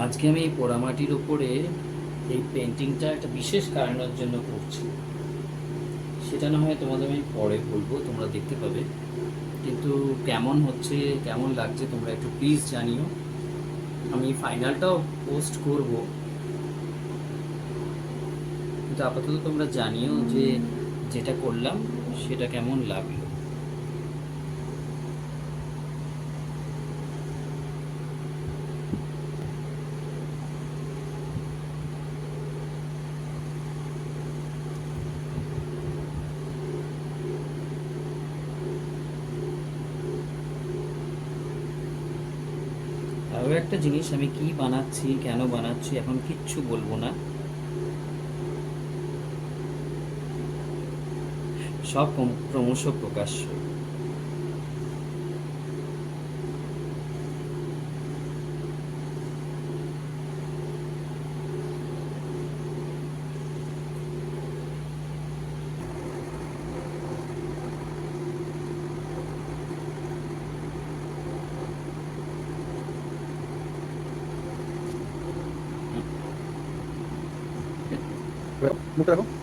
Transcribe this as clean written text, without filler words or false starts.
আজকে আমি এই পোড়ামাটির ওপরে এই পেন্টিংটা একটা বিশেষ কারণের জন্য করছি। সেটা না হয় তোমাদের আমি পরে বলবো, তোমরা দেখতে পাবে। কিন্তু কেমন হচ্ছে, কেমন লাগছে তোমরা একটু প্লিজ জানিও। আমি ফাইনালটাও পোস্ট করব, কিন্তু আপাতত তোমরা জানিও যে যেটা করলাম সেটা কেমন লাগলো। আরও একটা জিনিস, আমি কি বানাচ্ছি, কেন বানাচ্ছি এখন কিচ্ছু বলবো না, সব ক্রমশ প্রকাশ্য। মুখটা রাখো।